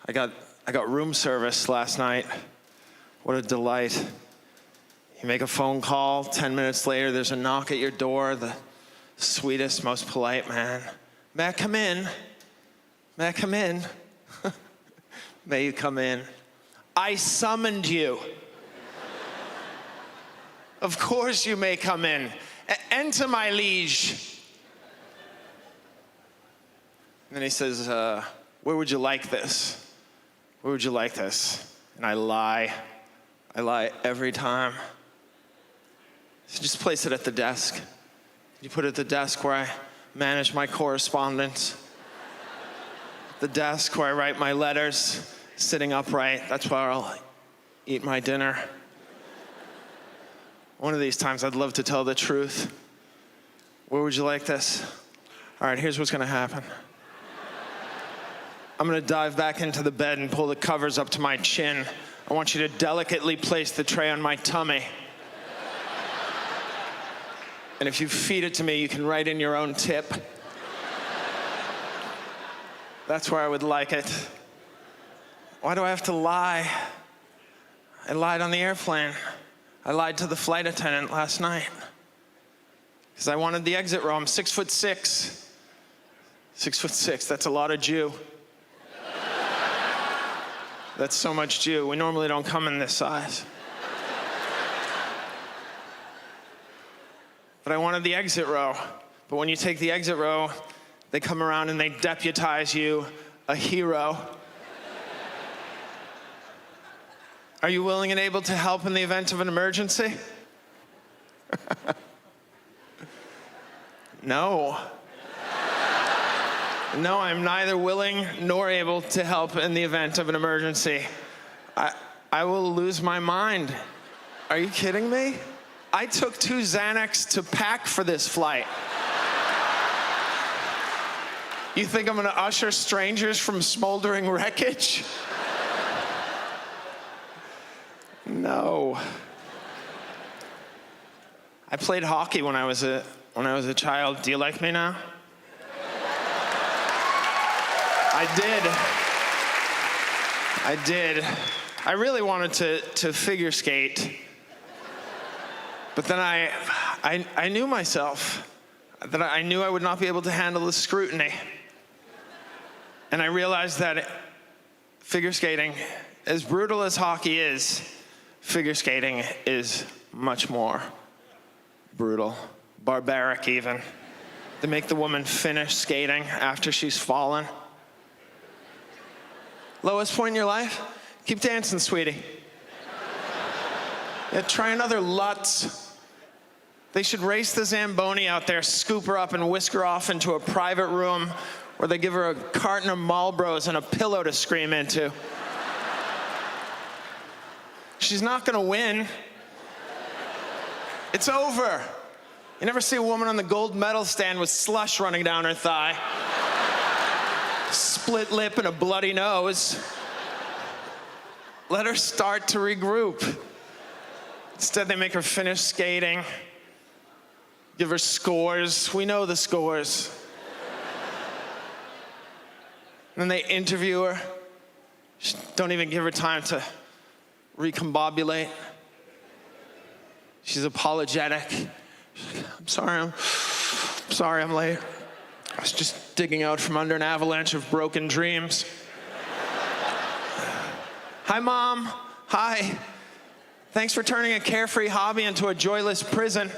I got room service last night. What a delight. You make a phone call, 10 minutes later, there's a knock at your door, the sweetest, most polite man. May I come in? May I come in? May you come in. I summoned you. Of course you may come in. Enter, my liege. And then he says, where would you like this? Where would you like this? And I lie. I lie every time. So just place it at the desk. You put it at the desk where I manage my correspondence. The desk where I write my letters, sitting upright. That's where I'll eat my dinner. One of these times I'd love to tell the truth. Where would you like this? All right, here's what's gonna happen. I'm gonna dive back into the bed and pull the covers up to my chin. I want you to delicately place the tray on my tummy. And if you feed it to me, you can write in your own tip. That's where I would like it. Why do I have to lie? I lied on the airplane. I lied to the flight attendant last night because I wanted the exit row. I'm 6'6". 6'6", that's a lot of Jew. That's so much Jew. We normally don't come in this size. But I wanted the exit row. But when you take the exit row, they come around and they deputize you a hero. Are you willing and able to help in the event of an emergency? No. No, I'm neither willing nor able to help in the event of an emergency. I will lose my mind. Are you kidding me? I took 2 Xanax to pack for this flight. You think I'm gonna usher strangers from smoldering wreckage? No. I played hockey when I was a child. Do you like me now? I did. I really wanted to figure skate. But then I knew myself, that I knew I would not be able to handle the scrutiny. And I realized that figure skating, as brutal as hockey is, figure skating is much more brutal, barbaric even. They make the woman finish skating after she's fallen. Lowest point in your life? Keep dancing, sweetie. Yeah, try another Lutz. They should race the Zamboni out there, scoop her up and whisk her off into a private room where they give her a carton of Marlboros and a pillow to scream into. She's not gonna win. It's over. You never see a woman on the gold medal stand with slush running down her thigh. Split lip and a bloody nose. Let her start to regroup. Instead, they make her finish skating, give her scores. We know the scores. And then they interview her. Don't even give her time to recombobulate. She's apologetic. She's like, I'm sorry I'm late. I was just digging out from under an avalanche of broken dreams. Hi, Mom. Hi. Thanks for turning a carefree hobby into a joyless prison.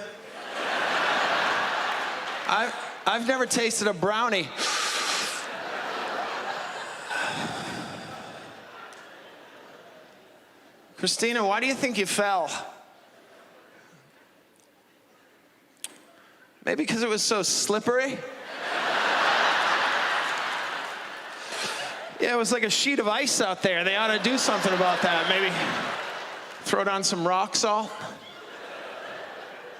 I've never tasted a brownie. Christina, why do you think you fell? Maybe because it was so slippery? Yeah, it was like a sheet of ice out there. They ought to do something about that. Maybe throw down some rock salt.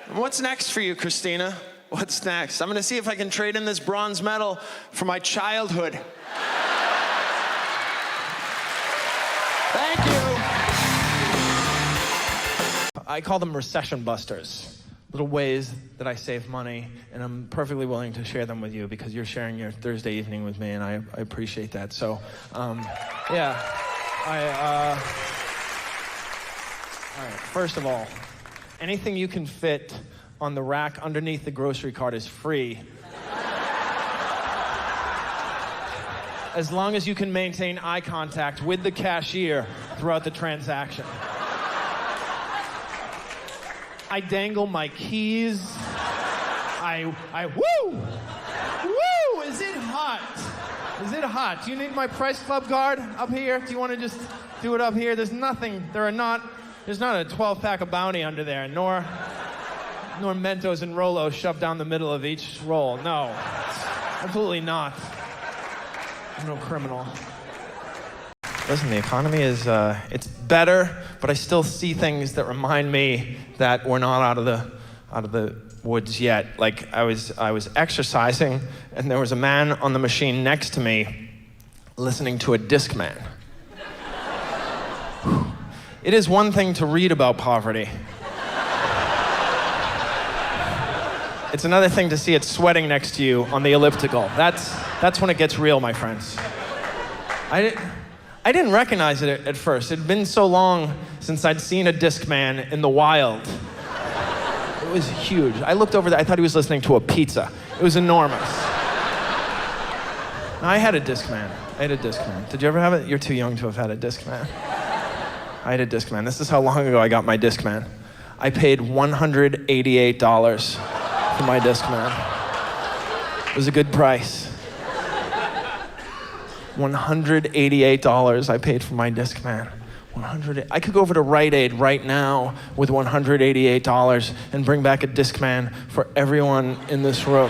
And what's next for you, Christina? What's next? I'm gonna see if I can trade in this bronze medal for my childhood. Thank you. I call them recession busters. little ways that I save money, and I'm perfectly willing to share them with you because you're sharing your Thursday evening with me, and I appreciate that. So, yeah, all right, first of all, anything you can fit on the rack underneath the grocery cart is free. As long as you can maintain eye contact with the cashier throughout the transaction. I dangle my keys. Woo! Woo! Is it hot? Is it hot? Do you need my Price Club card up here? Do you want to just do it up here? There's not a 12-pack of Bounty under there, nor Mentos and Rolos shoved down the middle of each roll. No, absolutely not. I'm no criminal. Listen, the economy is, it's better, but I still see things that remind me that we're not out of the woods yet. Like I was exercising, and there was a man on the machine next to me listening to a Discman. It is one thing to read about poverty. It's another thing to see it sweating next to you on the elliptical. That's when it gets real, my friends. I didn't recognize it at first. It had been so long since I'd seen a Discman in the wild. It was huge. I looked over there, I thought he was listening to a pizza. It was enormous. I had a Discman. Did you ever have it? You're too young to have had a Discman. I had a Discman. This is how long ago I got my Discman. I paid $188 for my Discman. It was a good price. $188 I paid for my Discman. I could go over to Rite Aid right now with $188 and bring back a Discman for everyone in this room.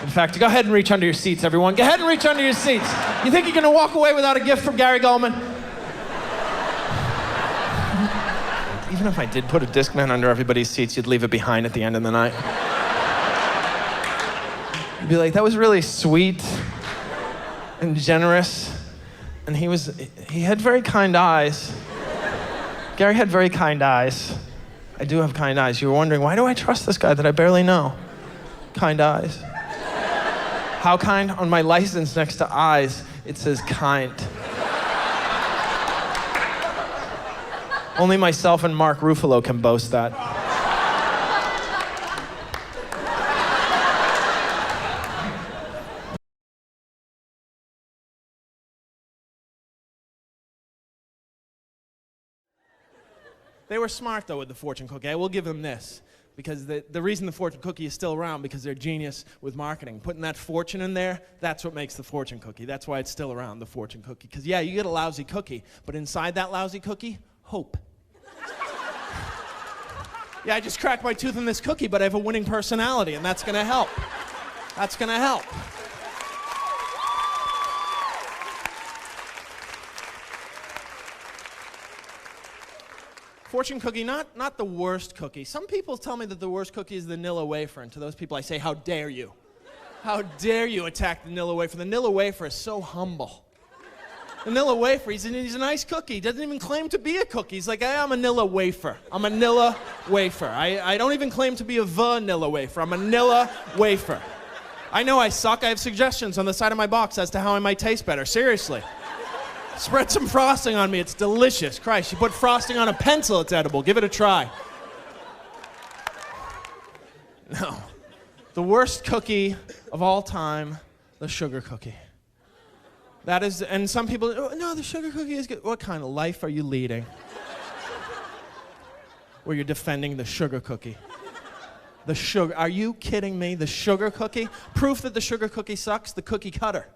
In fact, go ahead and reach under your seats, everyone. Go ahead and reach under your seats. You think you're gonna walk away without a gift from Gary Gulman? Even if I did put a Discman under everybody's seats, you'd leave it behind at the end of the night. You'd be like, that was really sweet and generous. And he had very kind eyes. Gary had very kind eyes. I do have kind eyes. You were wondering, why do I trust this guy that I barely know? Kind eyes. How kind? On my license next to eyes, it says kind. Only myself and Mark Ruffalo can boast that. They were smart, though, with the fortune cookie. I will give them this. Because the reason the fortune cookie is still around, because they're genius with marketing. Putting that fortune in there, that's what makes the fortune cookie. That's why it's still around, the fortune cookie. Because, yeah, you get a lousy cookie, but inside that lousy cookie, hope. Yeah, I just cracked my tooth in this cookie, but I have a winning personality, and that's going to help. That's going to help. Fortune cookie, not the worst cookie. Some people tell me that the worst cookie is the Nilla wafer, and to those people I say, how dare you? How dare you attack the Nilla wafer? The Nilla wafer is so humble. The Nilla wafer, he's a nice cookie. He doesn't even claim to be a cookie. He's like, I'm a Nilla wafer. I'm a Nilla wafer. I don't even claim to be a vanilla wafer. I'm a Nilla wafer. I know I suck. I have suggestions on the side of my box as to how I might taste better. Seriously. Spread some frosting on me. It's delicious. Christ, you put frosting on a pencil, it's edible. Give it a try. No. The worst cookie of all time, the sugar cookie. That is, and some people, oh, no, the sugar cookie is good. What kind of life are you leading? Where you're defending the sugar cookie. The sugar, are you kidding me? The sugar cookie? Proof that the sugar cookie sucks, the cookie cutter.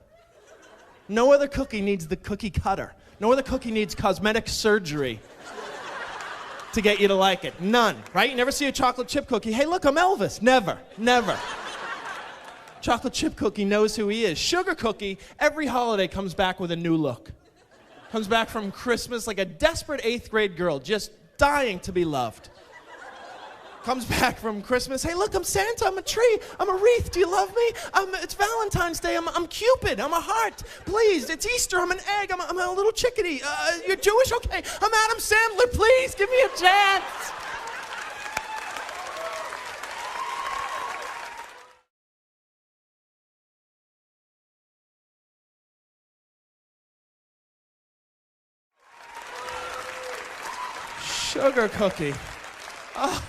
No other cookie needs the cookie cutter. No other cookie needs cosmetic surgery to get you to like it. None, right? You never see a chocolate chip cookie. Hey, look, I'm Elvis. Never, never. Chocolate chip cookie knows who he is. Sugar cookie, every holiday comes back with a new look. Comes back from Christmas like a desperate 8th grade girl just dying to be loved. Comes back from Christmas. Hey, look, I'm Santa. I'm a tree. I'm a wreath. Do you love me? It's Valentine's Day. I'm Cupid. I'm a heart. Please, it's Easter. I'm an egg. I'm a little chickadee. You're Jewish? Okay. I'm Adam Sandler. Please, give me a chance. Sugar cookie. Oh,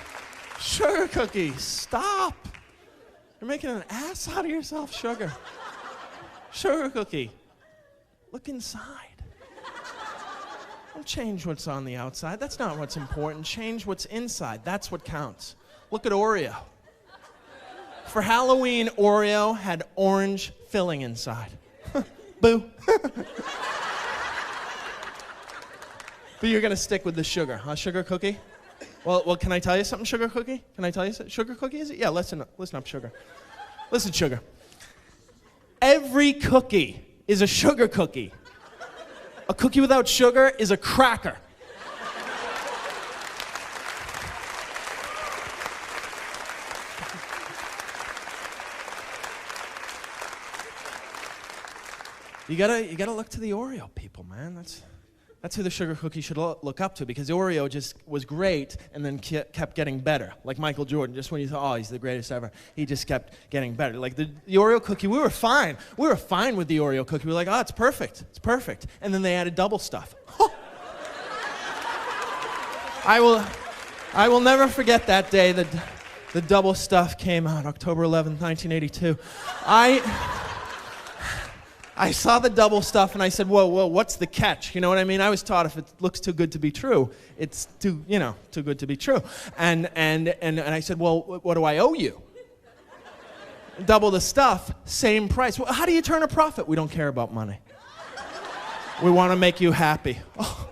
sugar cookie, stop. You're making an ass out of yourself, sugar. Sugar cookie, look inside. Don't change what's on the outside. That's not what's important. Change what's inside. That's what counts. Look at Oreo. For Halloween, Oreo had orange filling inside. Boo. But you're gonna stick with the sugar, huh, sugar cookie? Well, can I tell you something, sugar cookie? Can I tell you something? Sugar cookie, is it? Yeah, listen up, sugar. Listen, sugar. Every cookie is a sugar cookie. A cookie without sugar is a cracker. You gotta look to the Oreo people, man. That's who the sugar cookie should look up to, because Oreo just was great and then kept getting better. Like Michael Jordan, just when you thought, oh, he's the greatest ever, he just kept getting better. Like the Oreo cookie, we were fine. We were fine with the Oreo cookie. We were like, oh, it's perfect. It's perfect. And then they added double stuff. I will never forget that day that the double stuff came out, October 11th, 1982. I saw the double stuff and I said, whoa, what's the catch? You know what I mean? I was taught if it looks too good to be true, it's too good to be true. And I said, well, what do I owe you? Double the stuff, same price. Well, how do you turn a profit? We don't care about money. We want to make you happy. Oh,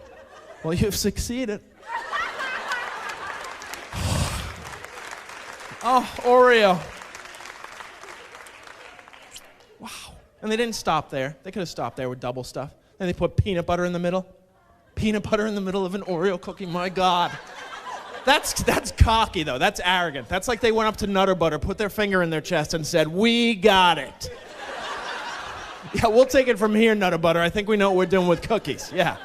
well, you've succeeded. Oh, Oreo. Wow. And they didn't stop there. They could have stopped there with double stuff. Then they put peanut butter in the middle. Peanut butter in the middle of an Oreo cookie, my God. That's cocky, though. That's arrogant. That's like they went up to Nutter Butter, put their finger in their chest and said, we got it. Yeah, we'll take it from here, Nutter Butter. I think we know what we're doing with cookies. Yeah.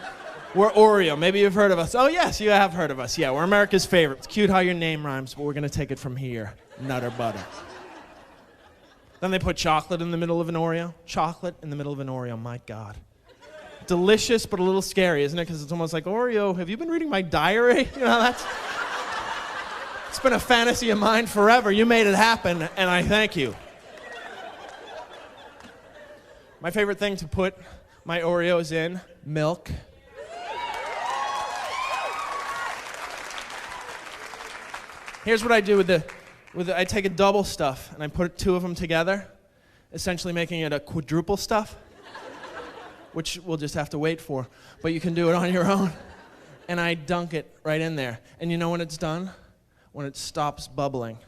We're Oreo. Maybe you've heard of us. Oh, yes, you have heard of us. Yeah, we're America's favorite. It's cute how your name rhymes, but we're going to take it from here, Nutter Butter. Then they put chocolate in the middle of an Oreo. Chocolate in the middle of an Oreo, my God. Delicious, but a little scary, isn't it? Because it's almost like, Oreo, have you been reading my diary? You know, it's been a fantasy of mine forever. You made it happen, and I thank you. My favorite thing to put my Oreos in, milk. Here's what I do with the I take a double stuff and I put two of them together, essentially making it a quadruple stuff, which we'll just have to wait for, but you can do it on your own. And I dunk it right in there. And you know when it's done? When it stops bubbling.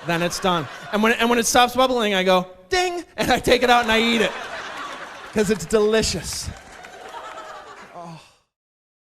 Then it's done. And when it stops bubbling, I go, ding, and I take it out and I eat it. Because it's delicious.